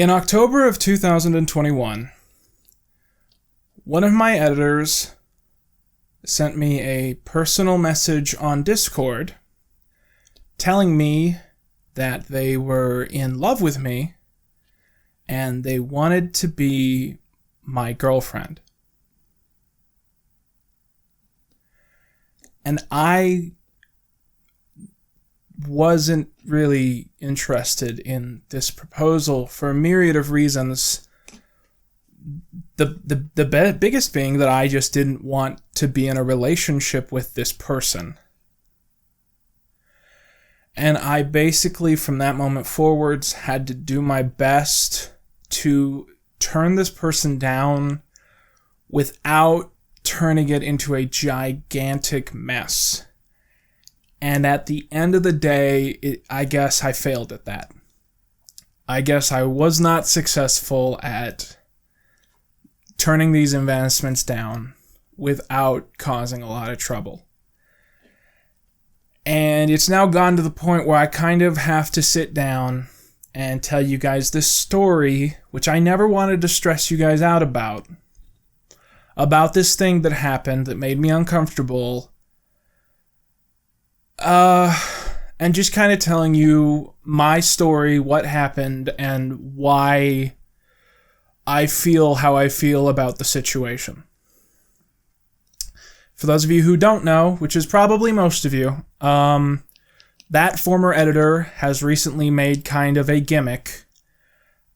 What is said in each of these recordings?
In October of 2021, one of my editors sent me a personal message on Discord telling me that they were in love with me and they wanted to be my girlfriend. And I wasn't really interested in this proposal for a myriad of reasons. The biggest being that I just didn't want to be in a relationship with this person. And I basically, from that moment forwards, had to do my best to turn this person down without turning it into a gigantic mess. And at the end of the day, I guess I failed at that. I guess I was not successful at turning these investments down without causing a lot of trouble. And it's now gone to the point where I kind of have to sit down and tell you guys this story, which I never wanted to stress you guys out about this thing that happened that made me uncomfortable. And just kind of telling you my story, what happened, and why I feel how I feel about the situation. For those of you who don't know, which is probably most of you, that former editor has recently made kind of a gimmick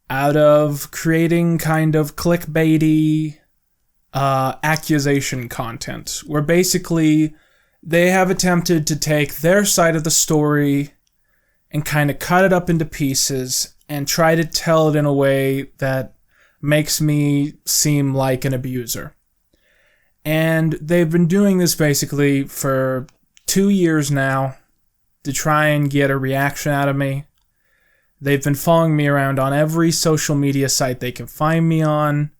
out of creating kind of clickbaity accusation content, where basically they have attempted to take their side of the story and kind of cut it up into pieces and try to tell it in a way that makes me seem like an abuser. And they've been doing this basically for 2 years now to try and get a reaction out of me. They've been following me around on every social media site they can find me on,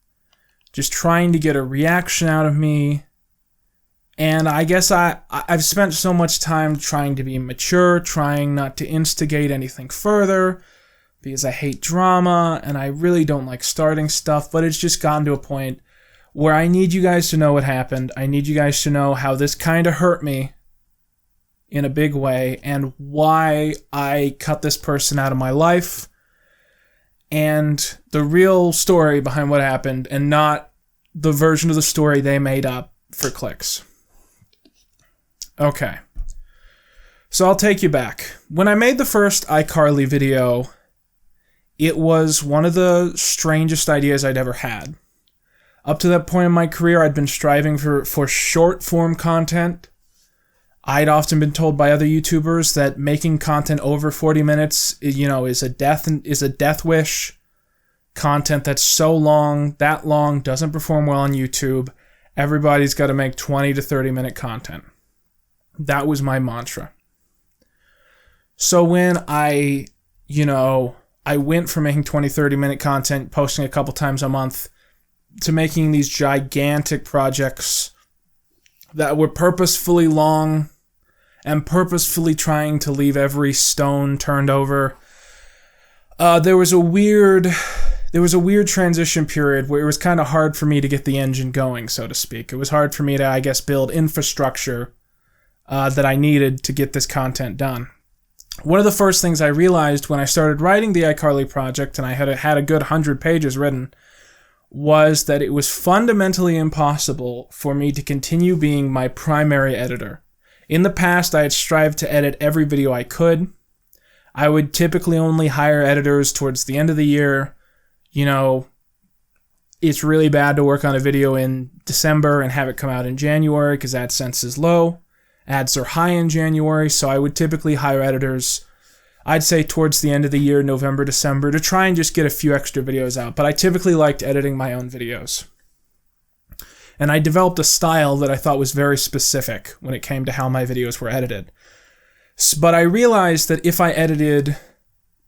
just trying to get a reaction out of me. And I guess I've spent so much time trying to be mature, trying not to instigate anything further, because I hate drama, and I really don't like starting stuff, but it's just gotten to a point where I need you guys to know what happened. I need you guys to know how this kind of hurt me in a big way, and why I cut this person out of my life, and the real story behind what happened, and not the version of the story they made up for clicks. Okay, so I'll take you back. When I made the first iCarly video, it was one of the strangest ideas I'd ever had. Up to that point in my career, I'd been striving for short-form content. I'd often been told by other YouTubers that making content over 40 minutes, is a death wish. Content that's so long, that long, doesn't perform well on YouTube. Everybody's got to make 20 to 30-minute content. That was my mantra. So when I went from making 20, 30-minute content, posting a couple times a month, to making these gigantic projects that were purposefully long and purposefully trying to leave every stone turned over, there was a weird transition period where it was kind of hard for me to get the engine going, so to speak. It was hard for me to, I guess, build infrastructure that I needed to get this content done. One of the first things I realized when I started writing the iCarly project, and I had a good 100 pages written, was that it was fundamentally impossible for me to continue being my primary editor. In the past, I had strived to edit every video I could. I would typically only hire editors towards the end of the year. It's really bad to work on a video in December and have it come out in January because AdSense is low. Ads are high in January, so I would typically hire editors, I'd say towards the end of the year, November, December, to try and just get a few extra videos out. But I typically liked editing my own videos. And I developed a style that I thought was very specific when it came to how my videos were edited. But I realized that if I edited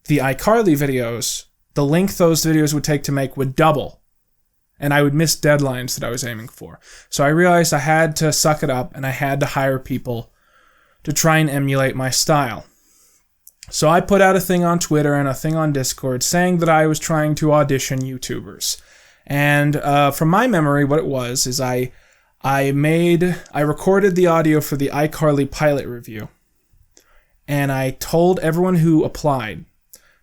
the iCarly videos, the length those videos would take to make would double. And I would miss deadlines that I was aiming for. So I realized I had to suck it up, and I had to hire people to try and emulate my style. So I put out a thing on Twitter and a thing on Discord saying that I was trying to audition YouTubers. And from my memory, what it was is I recorded the audio for the iCarly pilot review. And I told everyone who applied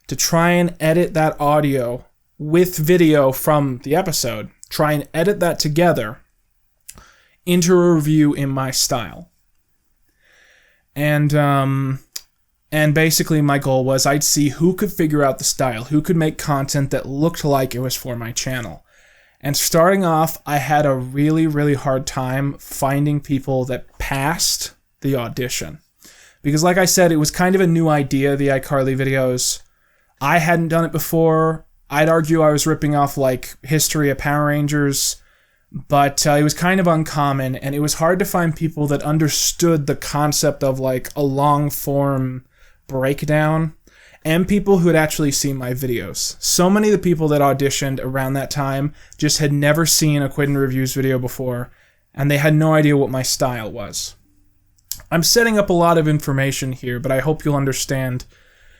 to try and edit that audio with video from the episode. Try and edit that together into a review in my style. And basically my goal was I'd see who could figure out the style, who could make content that looked like it was for my channel. And starting off, I had a really, really hard time finding people that passed the audition. Because like I said, it was kind of a new idea, the iCarly videos. I hadn't done it before. I'd argue I was ripping off like History of Power Rangers, but it was kind of uncommon, and it was hard to find people that understood the concept of like a long form breakdown, and people who had actually seen my videos. So many of the people that auditioned around that time just had never seen a Quid and Reviews video before, and they had no idea what my style was. I'm setting up a lot of information here, but I hope you'll understand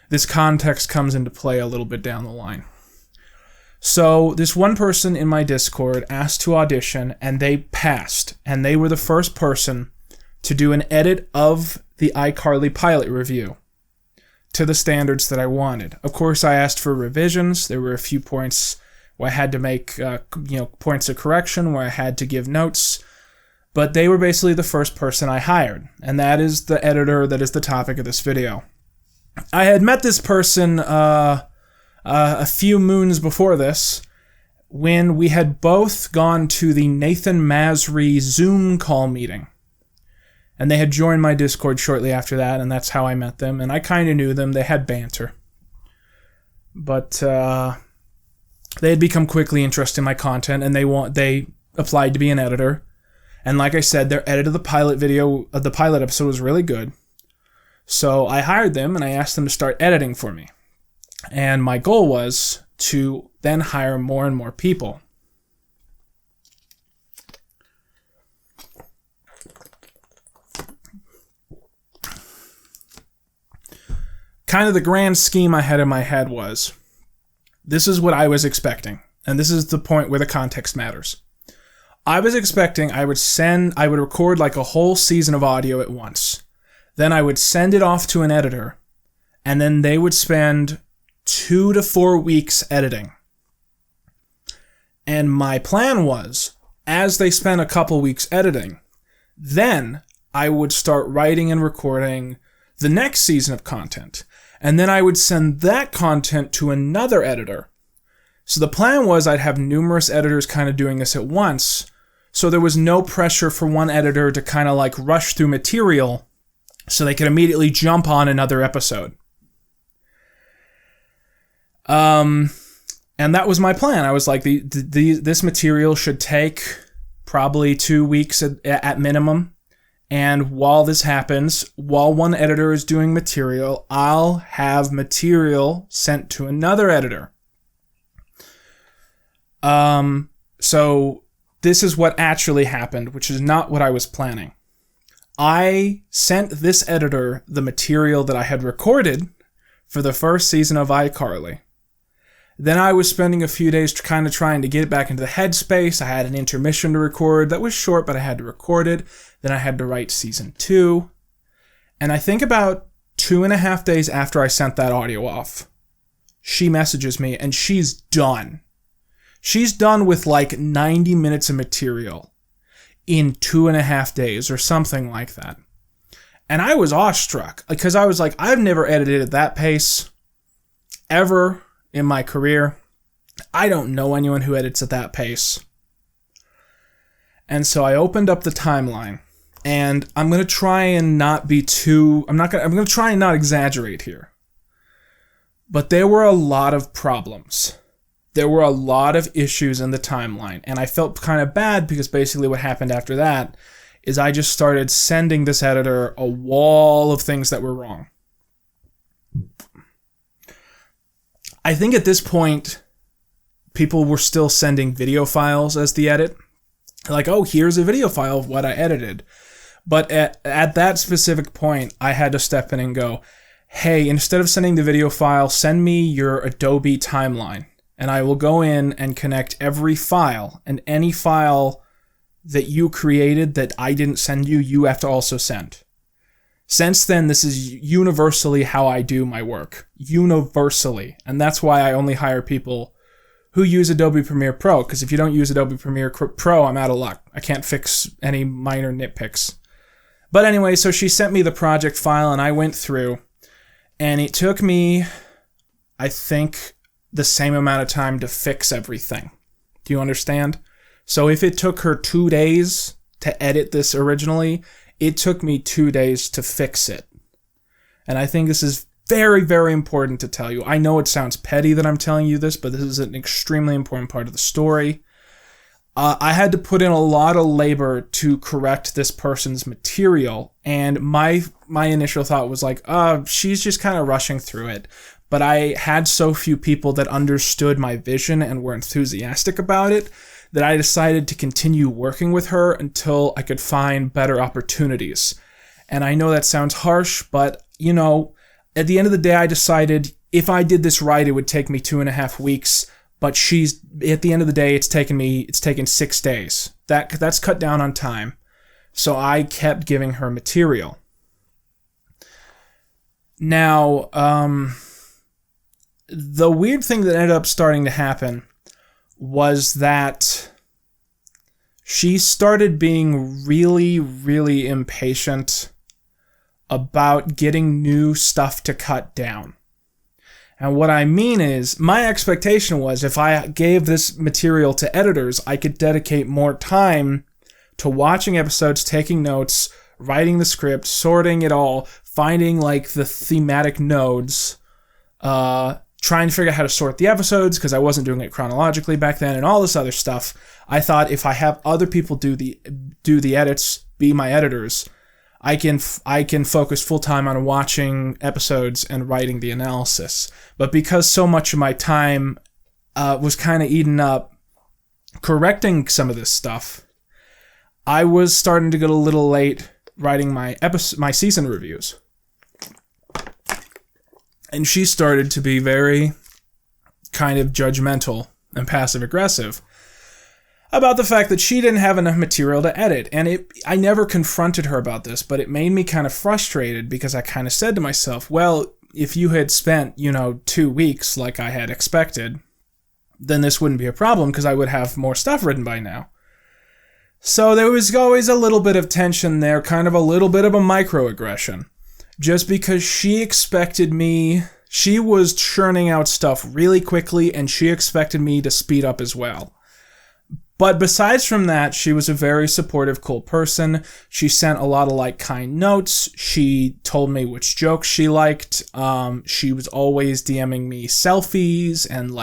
this context comes into play a little bit down the line. So this one person in my Discord asked to audition, and they passed, and they were the first person to do an edit of the iCarly pilot review to the standards that I wanted. Of course, I asked for revisions. There were a few points where I had to make points of correction, where I had to give notes, but they were basically the first person I hired, and that is the editor that is the topic of this video. I had met this person a few moons before this, when we had both gone to the Nathan Masry Zoom call meeting. And they had joined my Discord shortly after that, and that's how I met them. And I kind of knew them. They had banter. But they had become quickly interested in my content, and they applied to be an editor. And like I said, their edit of the pilot video, the pilot episode was really good. So I hired them, and I asked them to start editing for me. And my goal was to then hire more and more people. Kind of the grand scheme I had in my head was, this is what I was expecting. And this is the point where the context matters. I was expecting I would record like a whole season of audio at once. Then I would send it off to an editor, and then they would spend 2 to 4 weeks editing. And my plan was, as they spent a couple weeks editing, then I would start writing and recording the next season of content. And then I would send that content to another editor. So the plan was I'd have numerous editors kind of doing this at once, so there was no pressure for one editor to kind of like rush through material so they could immediately jump on another episode. And that was my plan. I was like, this material should take probably 2 weeks at minimum. And while this happens, while one editor is doing material, I'll have material sent to another editor. So this is what actually happened, which is not what I was planning. I sent this editor the material that I had recorded for the first season of iCarly. Then I was spending a few days kind of trying to get it back into the headspace. I had an intermission to record that was short, but I had to record it. Then I had to write season 2. And I think about 2.5 days after I sent that audio off, she messages me and she's done. She's done with like 90 minutes of material in 2.5 days or something like that. And I was awestruck because I was like, I've never edited at that pace ever in my career. I don't know anyone who edits at that pace. And so I opened up the timeline, and I'm going to try and not be too, I'm going to try and not exaggerate here. But there were a lot of problems. There were a lot of issues in the timeline, and I felt kind of bad because basically what happened after that is I just started sending this editor a wall of things that were wrong. I think at this point, people were still sending video files as the edit. Like, oh, here's a video file of what I edited. But at that specific point, I had to step in and go, hey, instead of sending the video file, send me your Adobe timeline. And I will go in and connect every file, and any file that you created that I didn't send you, you have to also send. Since then, this is universally how I do my work. Universally. And that's why I only hire people who use Adobe Premiere Pro, because if you don't use Adobe Premiere Pro, I'm out of luck. I can't fix any minor nitpicks. But anyway, so she sent me the project file, and I went through, and it took me, I think, the same amount of time to fix everything. Do you understand? So if it took her 2 days to edit this originally, it took me 2 days to fix it. And I think this is very, very important to tell you. I know it sounds petty that I'm telling you this, but this is an extremely important part of the story. I had to put in a lot of labor to correct this person's material, and my initial thought was like, she's just kind of rushing through it. But I had so few people that understood my vision and were enthusiastic about it that I decided to continue working with her until I could find better opportunities. And I know that sounds harsh, but, you know, at the end of the day, I decided if I did this right, it would take me 2.5 weeks. But at the end of the day, it's taken 6 days. That's cut down on time. So I kept giving her material. Now, the weird thing that ended up starting to happen was that she started being really, really impatient about getting new stuff to cut down. And what I mean is, my expectation was if I gave this material to editors, I could dedicate more time to watching episodes, taking notes, writing the script, sorting it all, finding like the thematic nodes, trying to figure out how to sort the episodes because I wasn't doing it chronologically back then, and all this other stuff. I thought if I have other people do the edits, be my editors, I can focus full time on watching episodes and writing the analysis. But because so much of my time was kind of eaten up correcting some of this stuff, I was starting to get a little late writing my season reviews. And she started to be very kind of judgmental and passive-aggressive about the fact that she didn't have enough material to edit. And I never confronted her about this, but it made me kind of frustrated because I kind of said to myself, well, if you had spent, 2 weeks like I had expected, then this wouldn't be a problem because I would have more stuff written by now. So there was always a little bit of tension there, kind of a little bit of a microaggression. Just because she was churning out stuff really quickly and she expected me to speed up as well. But besides from that, she was a very supportive, cool person. She sent a lot of kind notes. She told me which jokes she liked. She was always DMing me selfies and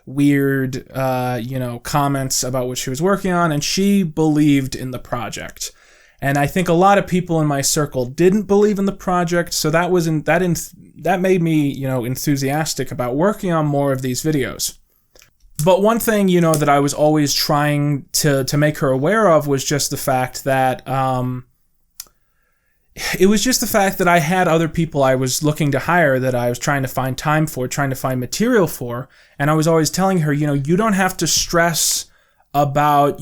weird, comments about what she was working on. And she believed in the project. And I think a lot of people in my circle didn't believe in the project, so that made me, enthusiastic about working on more of these videos. But one thing, that I was always trying to make her aware of was just the fact that it was just the fact that I had other people I was looking to hire that I was trying to find time for, trying to find material for, and I was always telling her, you don't have to stress about,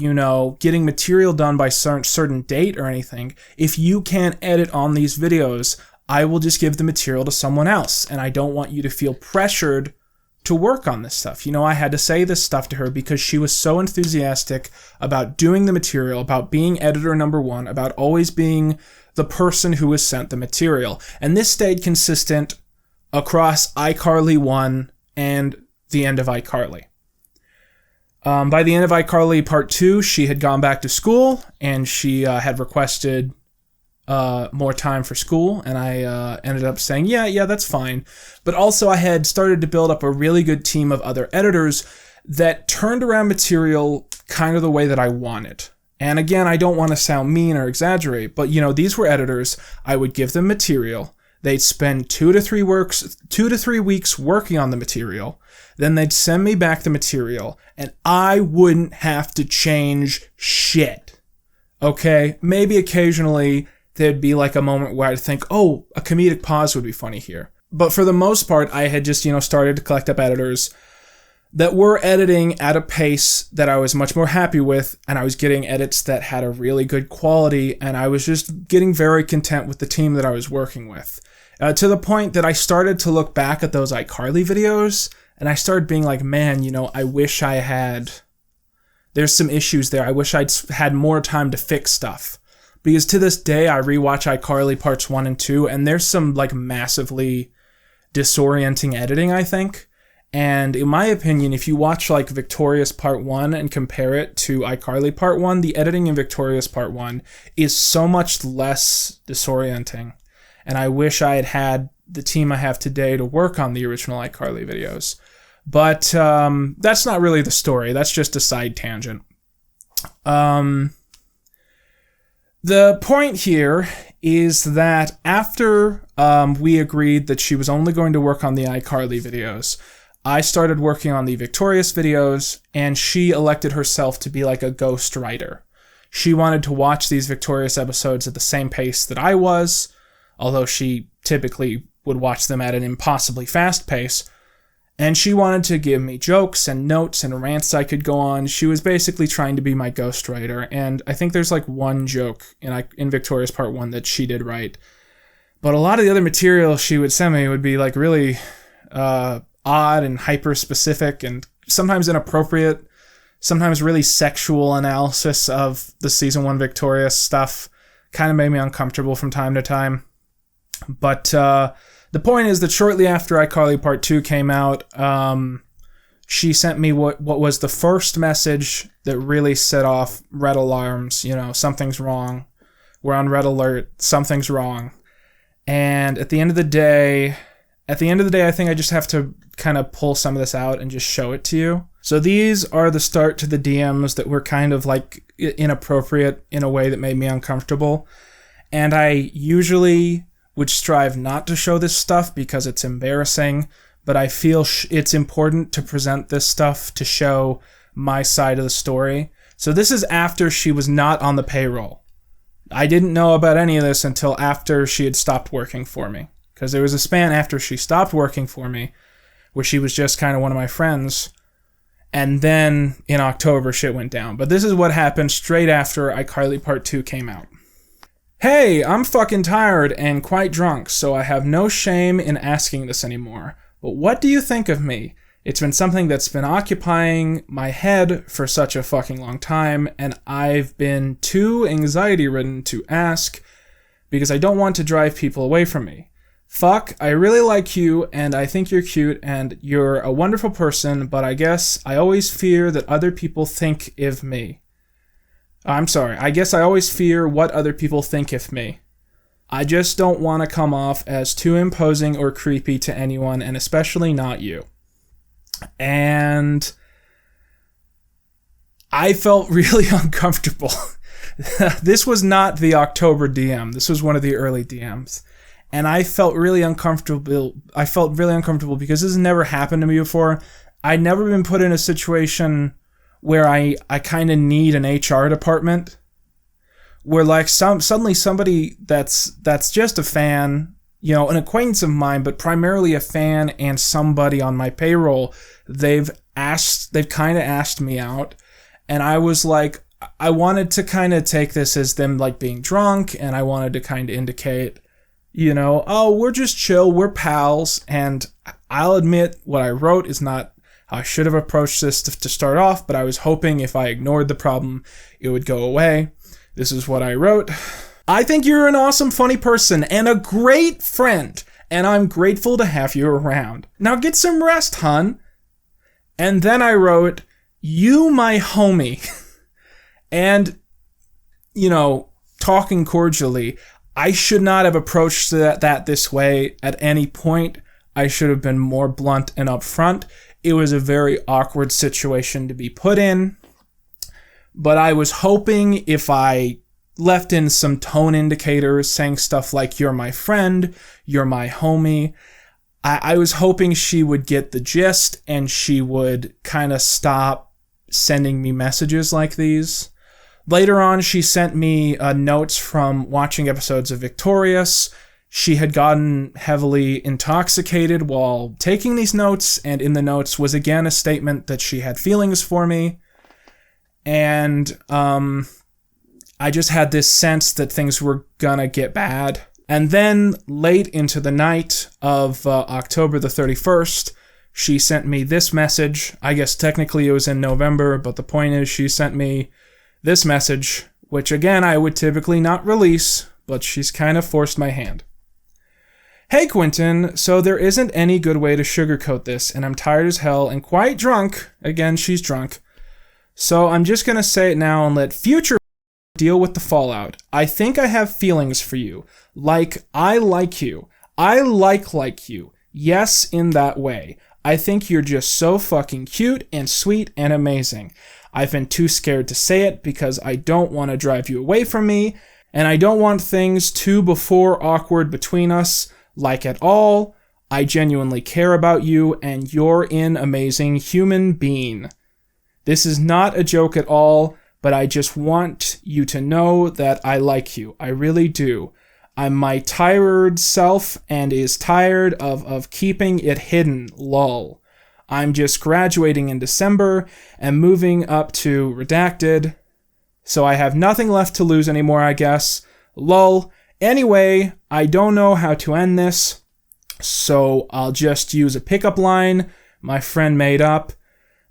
getting material done by certain date or anything. If you can't edit on these videos, I will just give the material to someone else. And I don't want you to feel pressured to work on this stuff. I had to say this stuff to her because she was so enthusiastic about doing the material, about being editor number one, about always being the person who was sent the material. And this stayed consistent across iCarly 1 and the end of iCarly. By the end of iCarly Part 2, she had gone back to school, and she had requested more time for school, and I ended up saying, yeah, that's fine. But also I had started to build up a really good team of other editors that turned around material kind of the way that I wanted. And again, I don't want to sound mean or exaggerate, but these were editors. I would give them material. They'd spend 2 to 3 weeks working on the material. Then they'd send me back the material, and I wouldn't have to change shit. Okay? Maybe occasionally there'd be a moment where I'd think, oh, a comedic pause would be funny here. But for the most part, I had just, started to collect up editors that were editing at a pace that I was much more happy with, and I was getting edits that had a really good quality, and I was just getting very content with the team that I was working with. To the point that I started to look back at those iCarly videos, and I started being like, man, I wish I had... There's some issues there. I wish I'd had more time to fix stuff. Because to this day, I rewatch iCarly parts 1 and 2, and there's some, massively disorienting editing, I think. And in my opinion, if you watch Victorious Part 1 and compare it to iCarly Part 1, the editing in Victorious Part 1 is so much less disorienting. And I wish I had the team I have today to work on the original iCarly videos. But that's not really the story. That's just a side tangent. The point here is that after we agreed that she was only going to work on the iCarly videos, I started working on the Victorious videos, and she elected herself to be like a ghost writer. She wanted to watch these Victorious episodes at the same pace that I was, although she typically would watch them at an impossibly fast pace, and she wanted to give me jokes and notes and rants I could go on. She was basically trying to be my ghostwriter, and I think there's one joke in Victorious Part 1 that she did right. But a lot of the other material she would send me would be really odd and hyper-specific and sometimes inappropriate, sometimes really sexual analysis of the Season 1 Victorious stuff. Kind of made me uncomfortable from time to time. But the point is that shortly after iCarly Part 2 came out, she sent me what was the first message that really set off red alarms. Something's wrong. We're on red alert. Something's wrong. And at the end of the day, I think I just have to kind of pull some of this out and just show it to you. So these are the start to the DMs that were kind of inappropriate in a way that made me uncomfortable. And I usually would strive not to show this stuff because it's embarrassing, but I feel it's important to present this stuff to show my side of the story. So this is after she was not on the payroll. I didn't know about any of this until after she had stopped working for me. Because there was a span after she stopped working for me where she was just kind of one of my friends. And then in October, shit went down. But this is what happened straight after iCarly Part 2 came out. Hey, I'm fucking tired and quite drunk, so I have no shame in asking this anymore. But what do you think of me? It's been something that's been occupying my head for such a fucking long time, and I've been too anxiety-ridden to ask because I don't want to drive people away from me. Fuck, I really like you, and I think you're cute, and you're a wonderful person, but I guess I always fear that other people think of me. I guess I always fear what other people think of me. I just don't want to come off as too imposing or creepy to anyone, and especially not you. And I felt really uncomfortable. This was not the October DM. This was one of the early DMs. And I felt really uncomfortable. Because this has never happened to me before. I'd never been put in a situation where I kind of need an HR department. Where suddenly somebody that's just a fan, an acquaintance of mine, but primarily a fan and somebody on my payroll, they've kind of asked me out. And I was like, I wanted to kind of take this as them being drunk, and I wanted to kind of indicate, oh, we're just chill, we're pals, and I'll admit what I wrote is not how I should have approached this to start off, but I was hoping if I ignored the problem, it would go away. This is what I wrote. I think you're an awesome, funny person and a great friend, and I'm grateful to have you around. Now get some rest, hun. And then I wrote, you my homie. And, talking cordially, I should not have approached that this way at any point. I should have been more blunt and upfront. It was a very awkward situation to be put in. But I was hoping if I left in some tone indicators saying stuff like, you're my friend, you're my homie, I was hoping she would get the gist and she would kind of stop sending me messages like these. Later on, she sent me notes from watching episodes of Victorious, She had gotten heavily intoxicated while taking these notes, and in the notes was again a statement that she had feelings for me. And I just had this sense that things were gonna get bad. And then late into the night of October the 31st, she sent me this message. I guess technically it was in November, but the point is she sent me this message, which again I would typically not release, but she's kind of forced my hand. Hey Quentin, so there isn't any good way to sugarcoat this, and I'm tired as hell and quite drunk. Again, she's drunk. So I'm just gonna say it now and let future deal with the fallout. I think I have feelings for you. Like, I like you. I like you. Yes, in that way. I think you're just so fucking cute and sweet and amazing. I've been too scared to say it because I don't want to drive you away from me, and I don't want things too before awkward between us, like at all. I genuinely care about you, and you're an amazing human being. This is not a joke at all, but I just want you to know that I like you. I really do. I'm my tired self and is tired of keeping it hidden, lol. I'm just graduating in December and moving up to redacted, so I have nothing left to lose anymore, I guess. Lol. Anyway, I don't know how to end this, so I'll just use a pickup line my friend made up,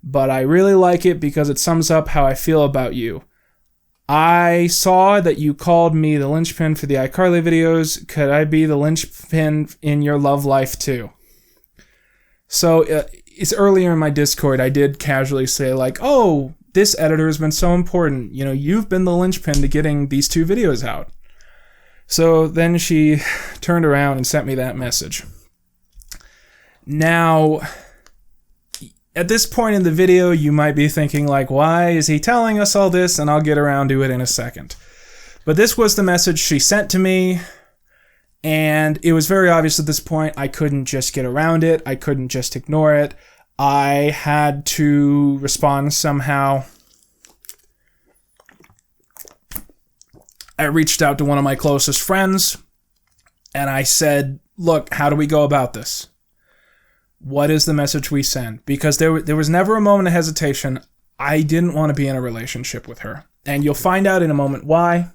but I really like it because it sums up how I feel about you. I saw that you called me the linchpin for the iCarly videos. Could I be the linchpin in your love life too? So it's earlier in my Discord, I did casually say like, oh, this editor has been so important. You know, you've been the linchpin to getting these 2 videos out. So then she turned around and sent me that message. Now, at this point in the video, you might be thinking like, why is he telling us all this? And I'll get around to it in a second. But this was the message she sent to me, and it was very obvious at this point I couldn't just get around it. I couldn't just ignore it. I had to respond somehow. I reached out to one of my closest friends, and I said, look, how do we go about this? What is the message we send? Because there was never a moment of hesitation. I didn't want to be in a relationship with her. And you'll find out in a moment why.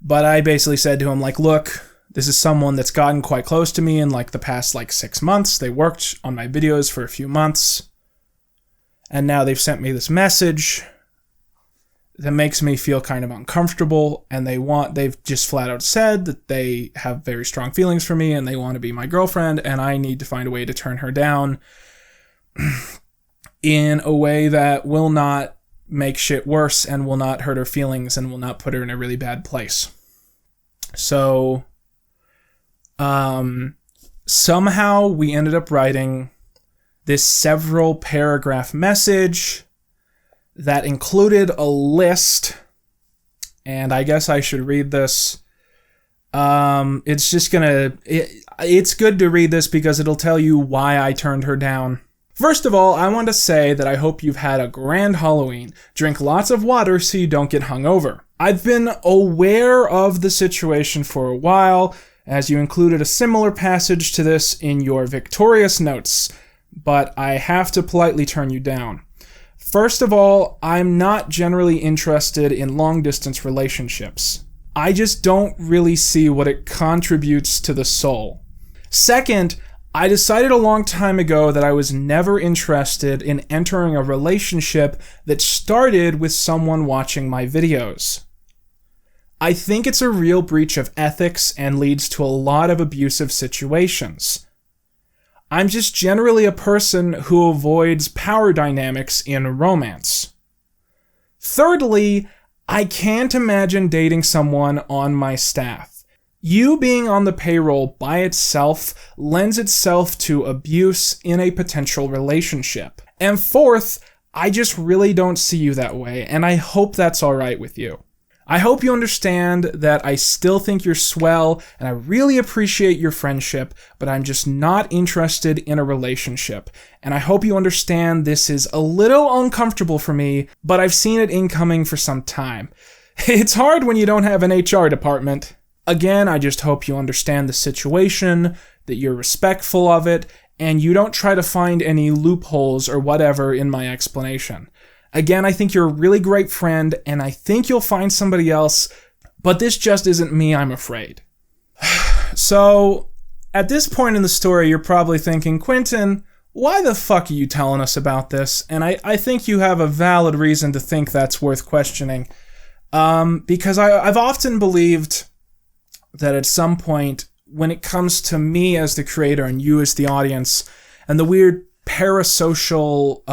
But I basically said to him, like, look, this is someone that's gotten quite close to me in like the past 6 months. They worked on my videos for a few months. And now they've sent me this message that makes me feel kind of uncomfortable, and they've just flat out said that they have very strong feelings for me and they want to be my girlfriend, and I need to find a way to turn her down in a way that will not make shit worse and will not hurt her feelings and will not put her in a really bad place. So, somehow we ended up writing this several paragraph message that included a list, and I guess I should read this. It's good to read this because it'll tell you why I turned her down. First of all, I want to say that I hope you've had a grand Halloween. Drink lots of water so you don't get hungover. I've been aware of the situation for a while, as you included a similar passage to this in your victorious notes, but I have to politely turn you down. First of all, I'm not generally interested in long-distance relationships. I just don't really see what it contributes to the soul. Second, I decided a long time ago that I was never interested in entering a relationship that started with someone watching my videos. I think it's a real breach of ethics and leads to a lot of abusive situations. I'm just generally a person who avoids power dynamics in romance. Thirdly, I can't imagine dating someone on my staff. You being on the payroll by itself lends itself to abuse in a potential relationship. And fourth, I just really don't see you that way, and I hope that's alright with you. I hope you understand that I still think you're swell, and I really appreciate your friendship, but I'm just not interested in a relationship. And I hope you understand this is a little uncomfortable for me, but I've seen it incoming for some time. It's hard when you don't have an HR department. Again, I just hope you understand the situation, that you're respectful of it, and you don't try to find any loopholes or whatever in my explanation. Again, I think you're a really great friend, and I think you'll find somebody else, but this just isn't me, I'm afraid. So, at this point in the story, you're probably thinking, Quentin, why the fuck are you telling us about this? And I think you have a valid reason to think that's worth questioning. Because I've often believed that at some point, when it comes to me as the creator and you as the audience, and the weird parasocial,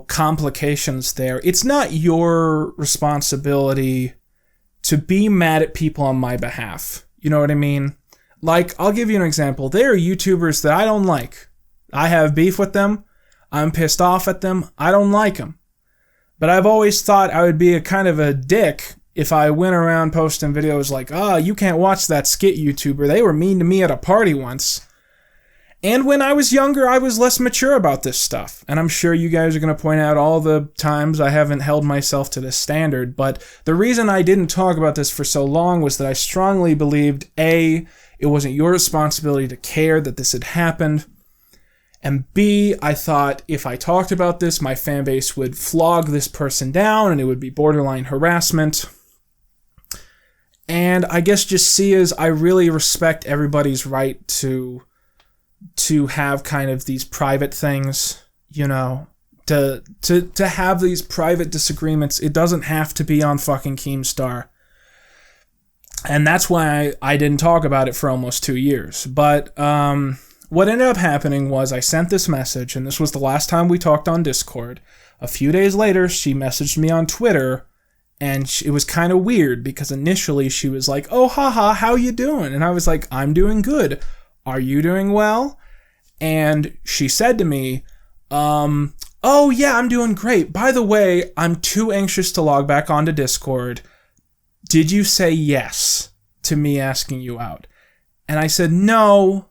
complications there, it's not your responsibility to be mad at people on my behalf. You know what I mean? Like, I'll give you an example. There are YouTubers that I don't like. I have beef with them. I'm pissed off at them. I don't like them. But I've always thought I would be a kind of a dick if I went around posting videos like, you can't watch that skit YouTuber. They were mean to me at a party once. And when I was younger, I was less mature about this stuff. And I'm sure you guys are going to point out all the times I haven't held myself to this standard. But the reason I didn't talk about this for so long was that I strongly believed, A, it wasn't your responsibility to care that this had happened. And B, I thought if I talked about this, my fan base would flog this person down and it would be borderline harassment. And I guess just C is I really respect everybody's right to have kind of these private things, to have these private disagreements. It doesn't have to be on fucking Keemstar. And that's why I didn't talk about it for almost 2 years. But what ended up happening was I sent this message, and this was the last time we talked on Discord. A few days later, she messaged me on Twitter, and it was kind of weird because initially she was like, "Oh, haha, how you doing?" And I was like, "I'm doing good. Are you doing well?" And she said to me, "Oh yeah, I'm doing great. By the way, I'm too anxious to log back onto Discord. Did you say yes to me asking you out?" And I said no,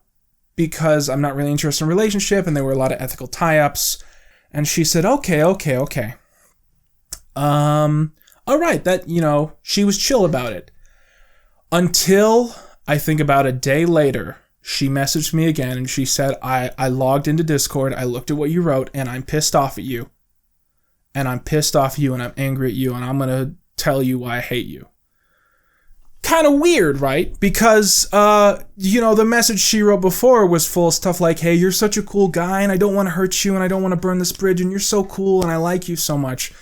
because I'm not really interested in a relationship, and there were a lot of ethical tie-ups. And she said, okay. All right, that, she was chill about it. Until, I think about a day later, she messaged me again, and she said, I logged into Discord, I looked at what you wrote, and I'm pissed off at you. And I'm pissed off at you, and I'm angry at you, and I'm going to tell you why I hate you. Kind of weird, right? Because, the message she wrote before was full of stuff like, "Hey, you're such a cool guy, and I don't want to hurt you, and I don't want to burn this bridge, and you're so cool, and I like you so much."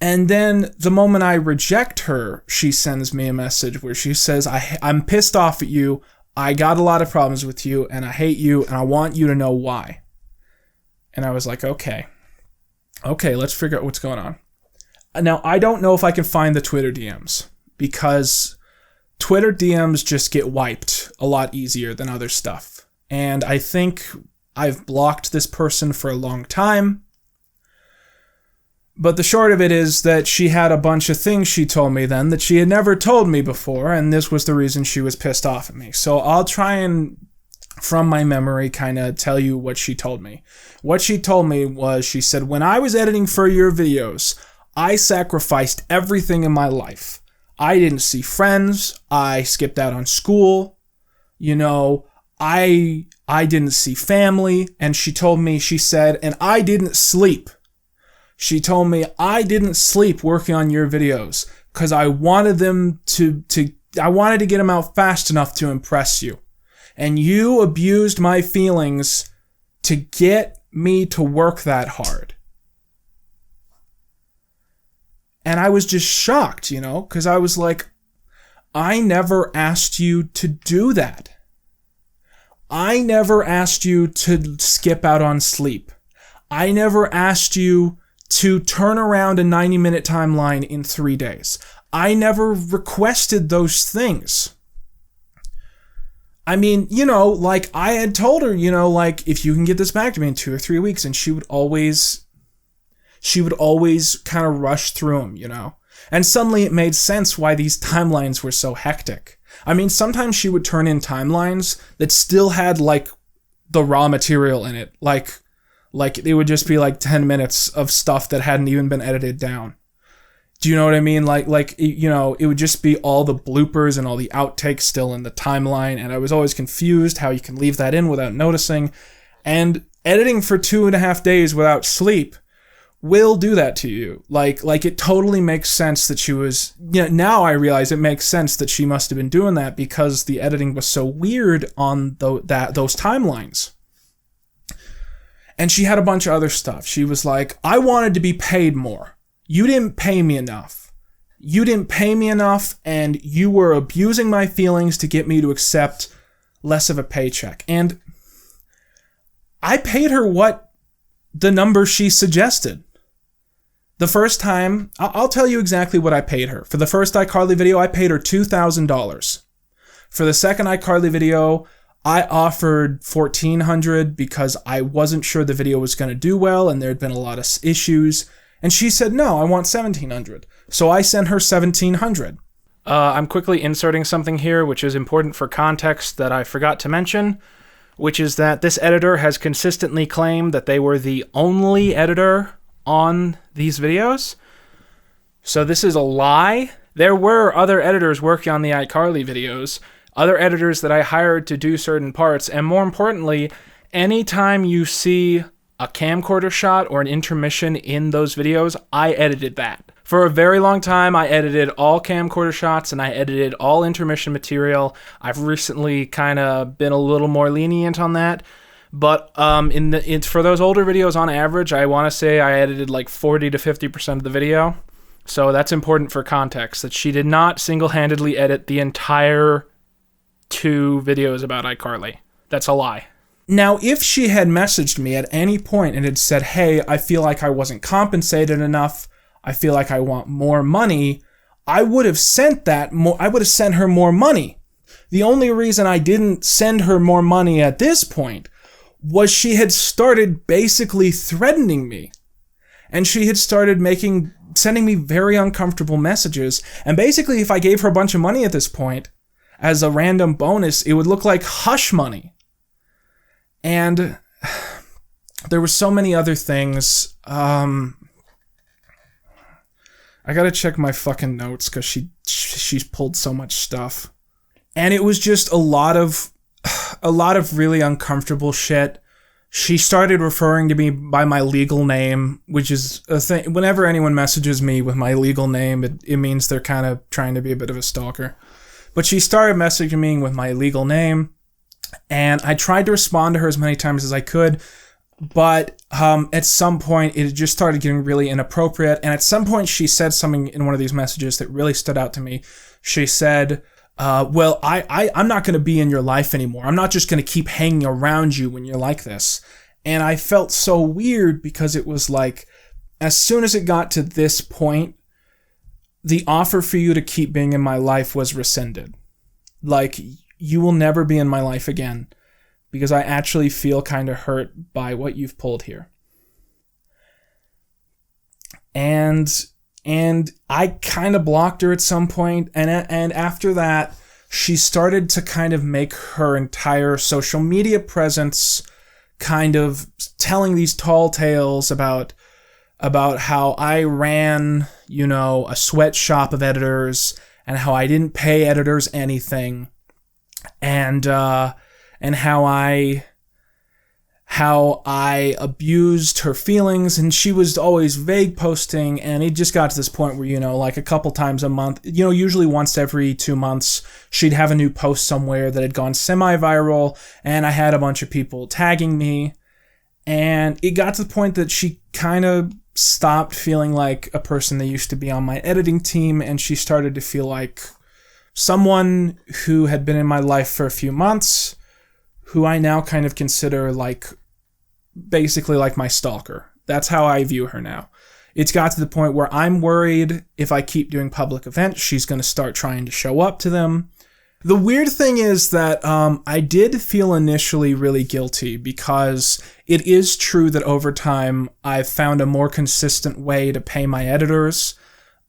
And then the moment I reject her, she sends me a message where she says, I'm pissed off at you, I got a lot of problems with you, and I hate you, and I want you to know why. And I was like, okay, let's figure out what's going on. Now, I don't know if I can find the Twitter DMs, because Twitter DMs just get wiped a lot easier than other stuff. And I think I've blocked this person for a long time. But the short of it is that she had a bunch of things she told me then that she had never told me before, and this was the reason she was pissed off at me. So I'll try and, from my memory, kind of tell you what she told me. What she told me was, she said, "When I was editing for your videos, I sacrificed everything in my life. I didn't see friends. I skipped out on school. I didn't see family." And she told me, she said, "And I didn't sleep." She told me, "I didn't sleep working on your videos because I wanted them I wanted to get them out fast enough to impress you. And you abused my feelings to get me to work that hard." And I was just shocked, because I was like, I never asked you to do that. I never asked you to skip out on sleep. I never asked you to turn around a 90-minute timeline in 3 days. I never requested those things. I mean, I had told her, if you can get this back to me in 2 or 3 weeks, and she would always kind of rush through them, And suddenly it made sense why these timelines were so hectic. I mean, sometimes she would turn in timelines that still had, the raw material in it, Like, it would just be 10 minutes of stuff that hadn't even been edited down. Do you know what I mean? It would just be all the bloopers and all the outtakes still in the timeline, and I was always confused how you can leave that in without noticing. And editing for 2.5 days without sleep will do that to you. Like it totally makes sense that she was, now I realize it makes sense that she must have been doing that because the editing was so weird on those timelines. And she had a bunch of other stuff. She was like, I wanted to be paid more. You didn't pay me enough. You didn't pay me enough, and you were abusing my feelings to get me to accept less of a paycheck. And I paid her the number she suggested. The first time, I'll tell you exactly what I paid her. For the first iCarly video, I paid her $2,000. For the second iCarly video, I offered $1,400 because I wasn't sure the video was going to do well and there had been a lot of issues. And she said, no, I want $1,700. So I sent her $1,700. I'm quickly inserting something here, which is important for context that I forgot to mention, which is that this editor has consistently claimed that they were the only editor on these videos. So this is a lie. There were other editors working on the iCarly videos, other editors that I hired to do certain parts, and more importantly, anytime you see a camcorder shot or an intermission in those videos, I edited that. For a very long time, I edited all camcorder shots and I edited all intermission material. I've recently kind of been a little more lenient on that. But for those older videos, on average, I want to say I edited like 40 to 50% of the video. So that's important for context, that she did not single-handedly edit the entire 2 videos about iCarly. That's a lie. Now, if she had messaged me at any point and had said, hey, I feel like I wasn't compensated enough, I feel like I want more money, I would have sent her more money. The only reason I didn't send her more money at this point was she had started basically threatening me. And she had started sending me very uncomfortable messages. And basically, if I gave her a bunch of money at this point, as a random bonus, it would look like hush money. And there were so many other things. I gotta check my fucking notes because she's pulled so much stuff. And it was just a lot of really uncomfortable shit. She started referring to me by my legal name, which is a thing. Whenever anyone messages me with my legal name, it means they're kind of trying to be a bit of a stalker. But she started messaging me with my legal name. And I tried to respond to her as many times as I could, but at some point it just started getting really inappropriate. And at some point she said something in one of these messages that really stood out to me. She said, well, I'm not going to be in your life anymore. I'm not just going to keep hanging around you when you're like this. And I felt so weird because it was like, as soon as it got to this point, the offer for you to keep being in my life was rescinded. Like, you will never be in my life again because I actually feel kind of hurt by what you've pulled here. And I kind of blocked her at some point, and after that, she started to kind of make her entire social media presence kind of telling these tall tales about how I ran, a sweatshop of editors and how I didn't pay editors anything. And how I abused her feelings, and she was always vague posting, and it just got to this point where, like a couple times a month, usually once every 2 months, she'd have a new post somewhere that had gone semi-viral, and I had a bunch of people tagging me, and it got to the point that she kind of stopped feeling like a person that used to be on my editing team, and she started to feel like someone who had been in my life for a few months, who I now kind of consider basically like my stalker. That's how I view her now. It's got to the point where I'm worried if I keep doing public events, she's going to start trying to show up to them. The weird thing is that I did feel initially really guilty because it is true that over time I've found a more consistent way to pay my editors.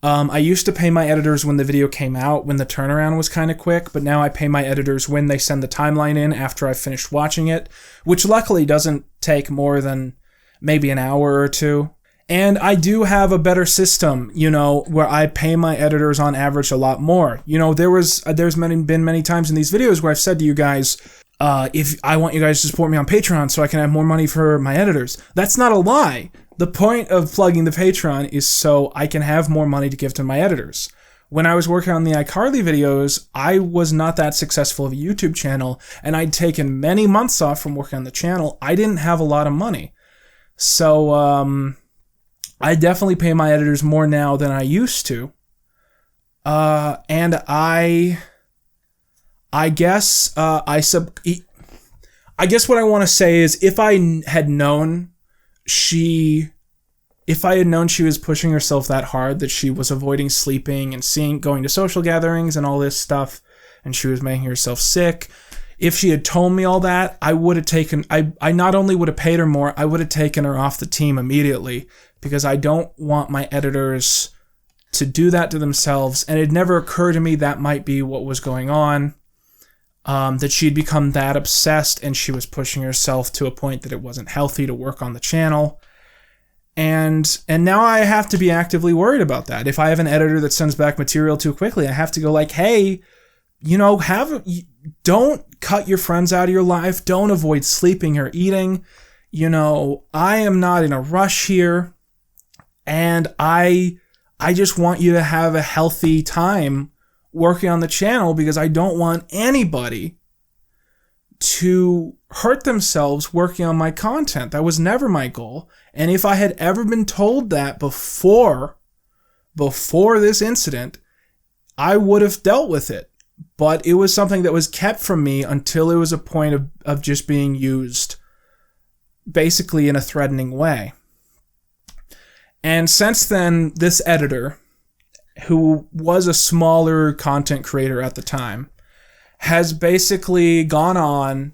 I used to pay my editors when the video came out, when the turnaround was kind of quick, but now I pay my editors when they send the timeline in after I've finished watching it, which luckily doesn't take more than maybe an hour or two. And I do have a better system, where I pay my editors on average a lot more. There's been many times in these videos where I've said to you guys, if I want you guys to support me on Patreon so I can have more money for my editors. That's not a lie. The point of plugging the Patreon is so I can have more money to give to my editors. When I was working on the iCarly videos, I was not that successful of a YouTube channel, and I'd taken many months off from working on the channel. I didn't have a lot of money. So, I definitely pay my editors more now than I used to. And I guess, I guess what I want to say is if I had known she was pushing herself that hard, that she was avoiding sleeping and going to social gatherings and all this stuff, and she was making herself sick, if she had told me all that, I would have I not only would have paid her more, I would have taken her off the team immediately, because I don't want my editors to do that to themselves. And it never occurred to me that might be what was going on, that she'd become that obsessed and she was pushing herself to a point that it wasn't healthy to work on the channel. And now I have to be actively worried about that. If I have an editor that sends back material too quickly, I have to go like, hey, don't cut your friends out of your life. Don't avoid sleeping or eating. I am not in a rush here. And I just want you to have a healthy time working on the channel, because I don't want anybody to hurt themselves working on my content. That was never my goal. And if I had ever been told that before this incident, I would have dealt with it. But it was something that was kept from me until it was a point of just being used basically in a threatening way. And since then, this editor, who was a smaller content creator at the time, has basically gone on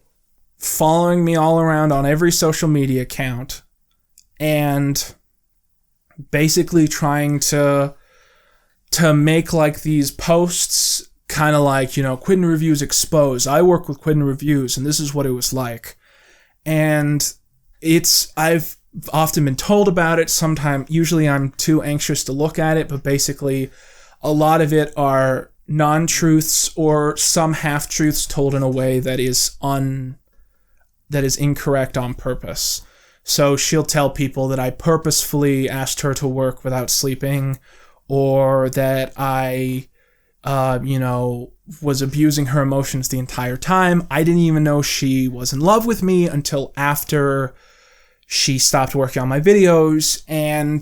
following me all around on every social media account and basically trying to make like these posts kind of like, Quidden Reviews Exposed. I work with Quidden Reviews and this is what it was like. And I've often been told about it. Usually I'm too anxious to look at it, but basically a lot of it are non-truths or some half-truths told in a way that is incorrect on purpose. So she'll tell people that I purposefully asked her to work without sleeping, or that I, was abusing her emotions the entire time. I didn't even know she was in love with me until after she stopped working on my videos, and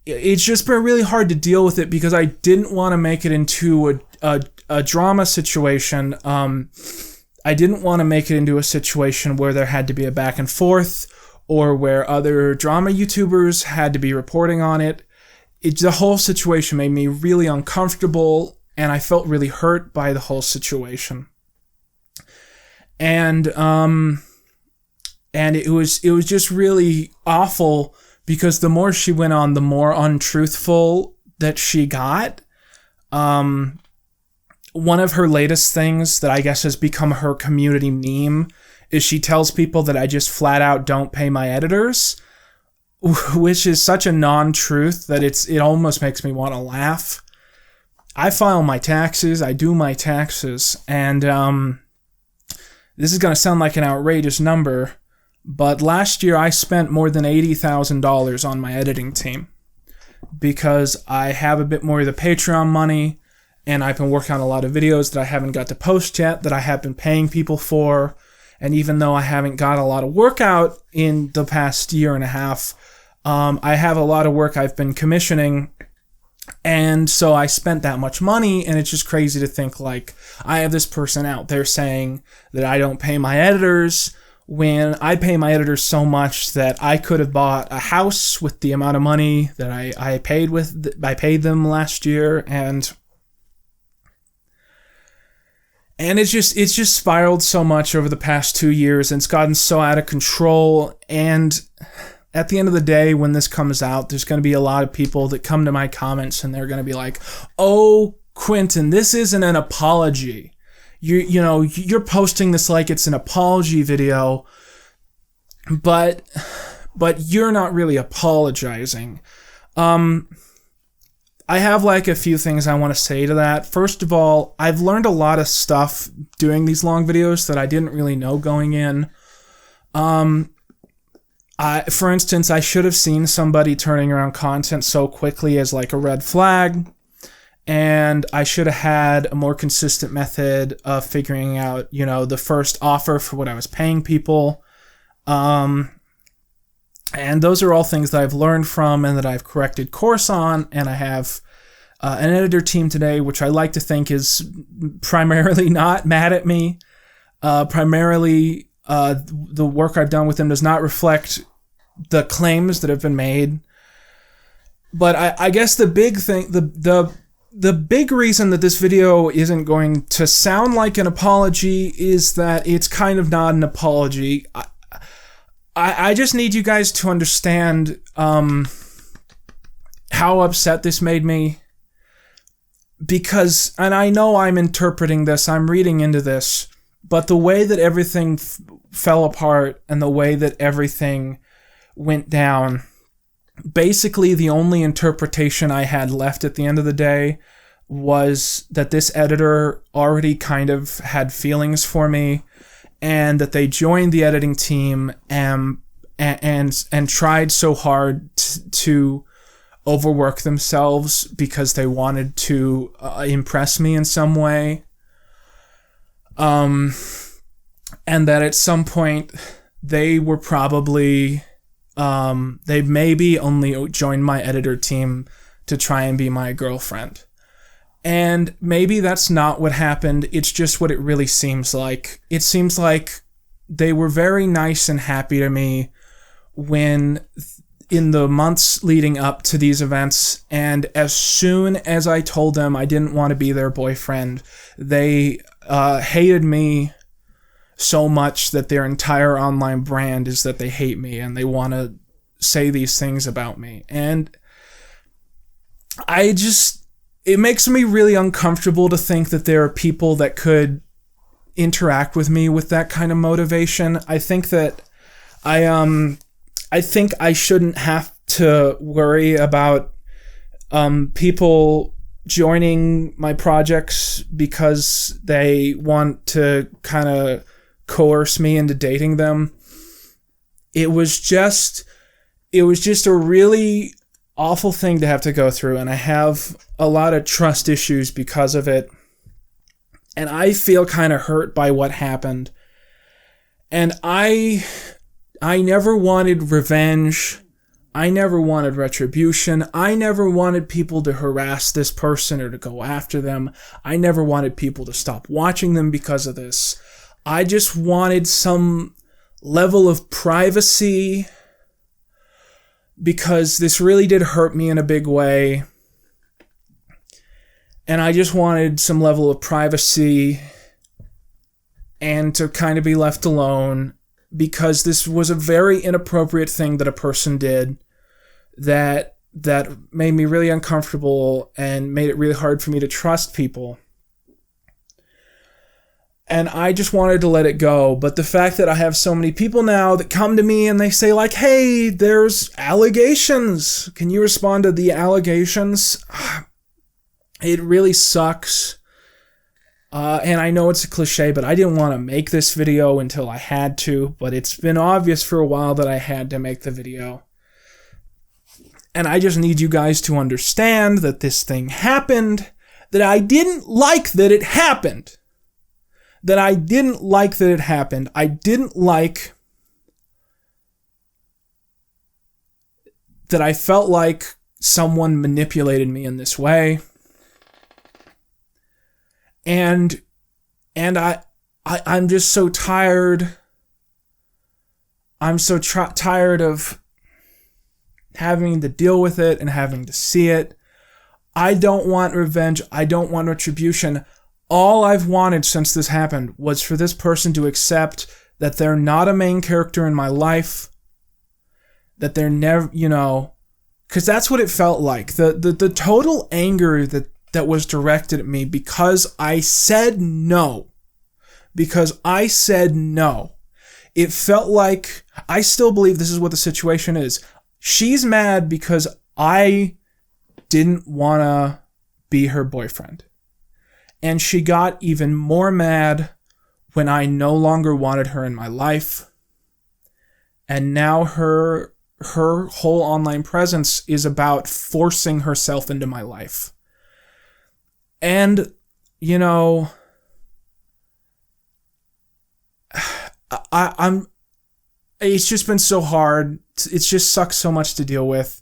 it's just been really hard to deal with it because I didn't want to make it into a drama situation. I didn't want to make it into a situation where there had to be a back and forth, or where other drama YouTubers had to be reporting on it. The whole situation made me really uncomfortable, and I felt really hurt by the whole situation. And it was just really awful, because the more she went on, the more untruthful that she got. One of her latest things that I guess has become her community meme is she tells people that I just flat out don't pay my editors, which is such a non-truth that it almost makes me want to laugh. I file my taxes, I do my taxes, and this is going to sound like an outrageous number, but last year I spent more than $80,000 on my editing team, because I have a bit more of the Patreon money, and I've been working on a lot of videos that I haven't got to post yet, that I have been paying people for. And even though I haven't got a lot of work out in the past year and a half, I have a lot of work I've been commissioning. And so I spent that much money, and it's just crazy to think, like, I have this person out there saying that I don't pay my editors, when I pay my editors so much that I could have bought a house with the amount of money that I paid them last year. And it's just spiraled so much over the past 2 years, and it's gotten so out of control. And at the end of the day, when this comes out, there's going to be a lot of people that come to my comments and they're going to be like, "Oh, Quentin, this isn't an apology. You're posting this like it's an apology video." But but you're not really apologizing. I have like a few things I want to say to that. First of all, I've learned a lot of stuff doing these long videos that I didn't really know going in. For instance, I should have seen somebody turning around content so quickly as like a red flag, and I should have had a more consistent method of figuring out, the first offer for what I was paying people. And those are all things that I've learned from and that I've corrected course on, and I have an editor team today, which I like to think is primarily not mad at me. Primarily, the work I've done with them does not reflect the claims that have been made. But I guess the big thing, the big reason that this video isn't going to sound like an apology is that it's kind of not an apology. I just need you guys to understand how upset this made me. Because, and I know I'm interpreting this, I'm reading into this, but the way that everything fell apart and the way that everything went down, basically the only interpretation I had left at the end of the day was that this editor already kind of had feelings for me, and that they joined the editing team and tried so hard to overwork themselves because they wanted to impress me in some way. And that at some point they were probably, they maybe only joined my editor team to try and be my girlfriend. And maybe that's not what happened. It's just what it really seems like. It seems like they were very nice and happy to me when in the months leading up to these events, and as soon as I told them I didn't want to be their boyfriend, they hated me so much that their entire online brand is that they hate me and they want to say these things about me. And it makes me really uncomfortable to think that there are people that could interact with me with that kind of motivation. I think that I think I shouldn't have to worry about people joining my projects because they want to kind of coerce me into dating them. It was just a really awful thing to have to go through, and I have a lot of trust issues because of it. And I feel kind of hurt by what happened. And I never wanted revenge. I never wanted retribution. I never wanted people to harass this person or to go after them. I never wanted people to stop watching them because of this. I just wanted some level of privacy because this really did hurt me in a big way. And I just wanted some level of privacy and to kind of be left alone, because this was a very inappropriate thing that a person did that made me really uncomfortable and made it really hard for me to trust people. And I just wanted to let it go. But the fact that I have so many people now that come to me and they say like, hey, there's allegations. Can you respond to the allegations? It really sucks. And I know it's a cliche, but I didn't want to make this video until I had to, but it's been obvious for a while that I had to make the video. And I just need you guys to understand that this thing happened, that I didn't like that it happened. I didn't like that I felt like someone manipulated me in this way. And I'm just so tired. I'm so tired of having to deal with it and having to see it. I don't want revenge. I don't want retribution. All I've wanted since this happened was for this person to accept that they're not a main character in my life, that they're never, because that's what it felt like. The total anger that was directed at me because I said no. it felt like, I still believe this is what the situation is. She's mad because I didn't want to be her boyfriend. And she got even more mad when I no longer wanted her in my life. And now her whole online presence is about forcing herself into my life. And, you know, it's just been so hard. It's just sucks so much to deal with.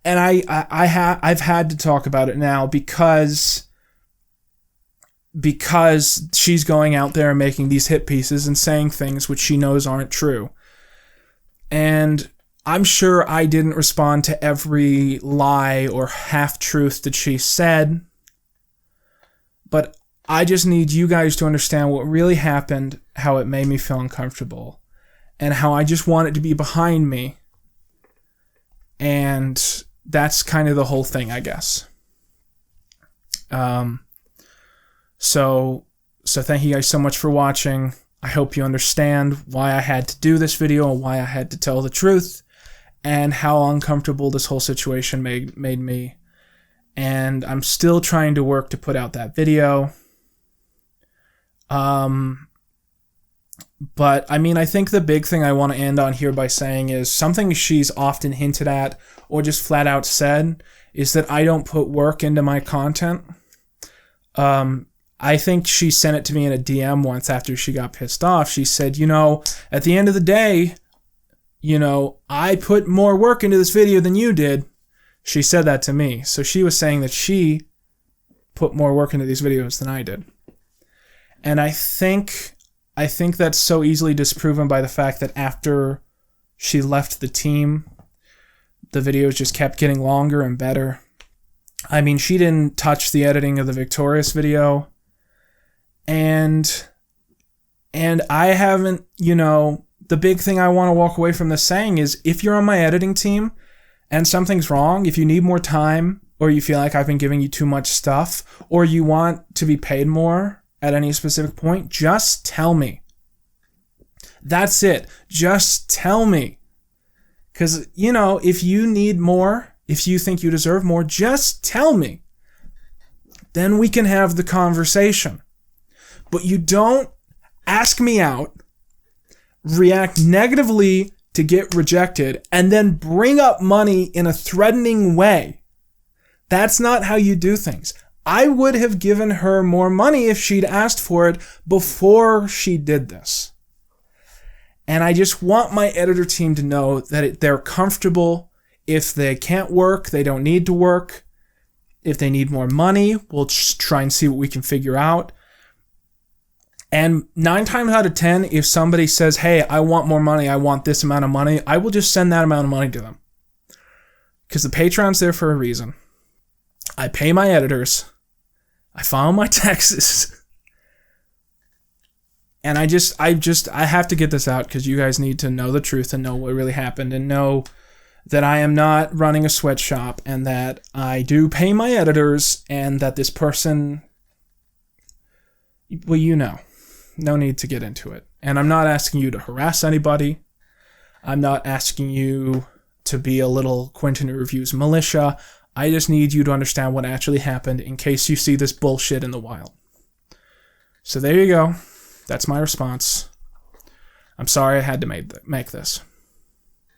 And I've had to talk about it now because she's going out there and making these hit pieces and saying things which she knows aren't true. And I'm sure I didn't respond to every lie or half-truth that she said, but I just need you guys to understand what really happened, how it made me feel uncomfortable, and how I just want it to be behind me. And that's kind of the whole thing, I guess. So thank you guys so much for watching. I hope you understand why I had to do this video and why I had to tell the truth and how uncomfortable this whole situation made me. And I'm still trying to work to put out that video. But I mean, I think the big thing I want to end on here by saying is something she's often hinted at or just flat out said is that I don't put work into my content. I think she sent it to me in a DM once after she got pissed off. She said, you know, at the end of the day, you know, I put more work into this video than you did. She said that to me. So she was saying that she put more work into these videos than I did. And I think that's so easily disproven by the fact that after she left the team, the videos just kept getting longer and better. I mean, she didn't touch the editing of the Victorious video. And I haven't, you know, the big thing I want to walk away from this saying is if you're on my editing team and something's wrong, if you need more time or you feel like I've been giving you too much stuff or you want to be paid more at any specific point, just tell me. That's it. Just tell me. Because, you know, if you need more, if you think you deserve more, just tell me. Then we can have the conversation. But you don't ask me out, react negatively to get rejected, and then bring up money in a threatening way. That's not how you do things. I would have given her more money if she'd asked for it before she did this. And I just want my editor team to know that they're comfortable. If they can't work, they don't need to work. If they need more money, we'll just try and see what we can figure out. And 9 times out of 10, if somebody says, hey, I want more money, I want this amount of money, I will just send that amount of money to them. Because the Patreon's there for a reason. I pay my editors. I file my taxes. And I have to get this out because you guys need to know the truth and know what really happened and know that I am not running a sweatshop and that I do pay my editors and that this person, well, you know. No need to get into it. And I'm not asking you to harass anybody. I'm not asking you to be a little Quentin Reviews militia. I just need you to understand what actually happened in case you see this bullshit in the wild. So there you go. That's my response. I'm sorry I had to make this.